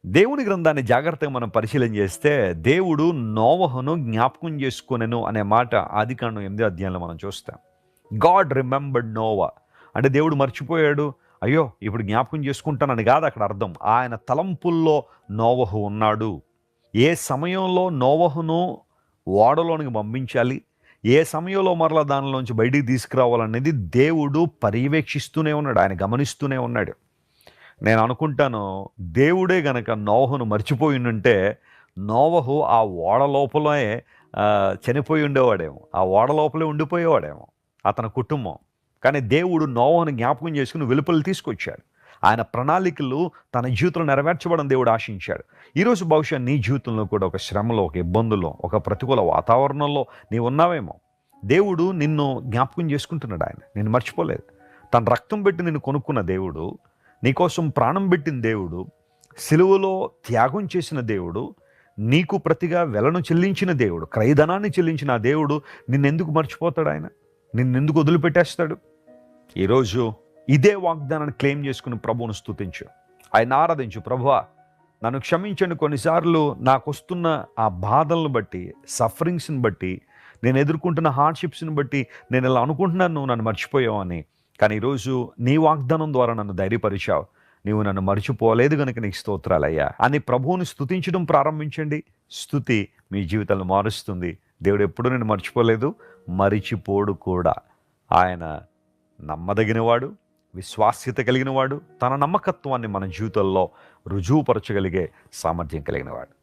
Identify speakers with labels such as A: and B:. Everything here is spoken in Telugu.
A: దేవుని గ్రంథాన్ని జాగ్రత్తగా మనం పరిశీలన చేస్తే దేవుడు నోవహును జ్ఞాపకం చేసుకొనెను అనే మాట ఆదికాండం 8వ అధ్యాయంలో మనం చూస్తాం. గాడ్ రిమెంబర్డ్ నోవా అంటే దేవుడు మర్చిపోయాడు, అయ్యో ఇప్పుడు జ్ఞాపకం చేసుకుంటానని కాదు అక్కడ అర్థం. ఆయన తలంపుల్లో నోవహు ఉన్నాడు. ఏ సమయంలో నోవహును ఓడలోనికి పంపించాలి, ఏ సమయంలో మరలా దానిలోంచి బయటికి తీసుకురావాలనేది దేవుడు పర్యవేక్షిస్తూనే ఉన్నాడు, ఆయన గమనిస్తూనే ఉన్నాడు. నేను అనుకుంటాను, దేవుడే గనక నోవహును మర్చిపోయి ఉండుంటే నోవహు ఆ ఓడ లోపలే చనిపోయి ఉండేవాడేమో, ఆ ఓడ లోపలే ఉండిపోయేవాడేమో అతని కుటుంబం. కానీ దేవుడు నోవహును జ్ఞాపకం చేసుకుని వెలుపలి తీసుకొచ్చాడు. ఆయన ప్రణాళికలు తన జీవితంలో నెరవేర్చబడని దేవుడు ఆశించాడు. ఈరోజు బహుశా నీ జీవితంలో కూడా ఒక శ్రమలో, ఒక ఇబ్బందుల్లో, ఒక ప్రతికూల వాతావరణంలో నీవు ఉన్నావేమో. దేవుడు నిన్ను జ్ఞాపకం చేసుకుంటున్నాడు. ఆయన నిన్ను మర్చిపోలేదు. తన రక్తం పెట్టి నిన్ను కొనుక్కున్న దేవుడు, నీకోసం ప్రాణం పెట్టిన దేవుడు, సిలువలో త్యాగం చేసిన దేవుడు, నీకు ప్రతిగా వెలను చెల్లించిన దేవుడు, క్రయధనాన్ని చెల్లించిన ఆ దేవుడు నిన్నెందుకు మర్చిపోతాడు? ఆయన నిన్నెందుకు వదిలిపెట్టేస్తాడు? ఈరోజు ఇదే వాగ్దానాన్ని క్లెయిమ్ చేసుకుని ప్రభువును స్తుతించు, ఆయన ఆరాధించు. ప్రభువా, నన్ను క్షమించండి, కొన్నిసార్లు నాకు వస్తున్న ఆ బాధలను బట్టి, సఫరింగ్స్ని బట్టి, నేను ఎదుర్కొంటున్న హార్డ్షిప్స్ని బట్టి నేను ఇలా అనుకుంటున్నాను, నువ్వు నన్ను మర్చిపోయావు అని. కానీ ఈరోజు నీ వాగ్దానం ద్వారా నన్ను ధైర్యపరిచావు. నీవు నన్ను మర్చిపోలేదు కనుక నీకు స్తోత్రాలయ్యా అని ప్రభువుని స్తుతించడం ప్రారంభించండి. స్తుతి మీ జీవితాలను మారుస్తుంది. దేవుడు ఎప్పుడూ నేను మర్చిపోలేదు, మరిచిపోడు కూడా. ఆయన నమ్మదగినవాడు, విశ్వాస్యత కలిగినవాడు, తన నమ్మకత్వాన్ని మన జీవితంలో రుజువుపరచగలిగే సామర్థ్యం కలిగినవాడు.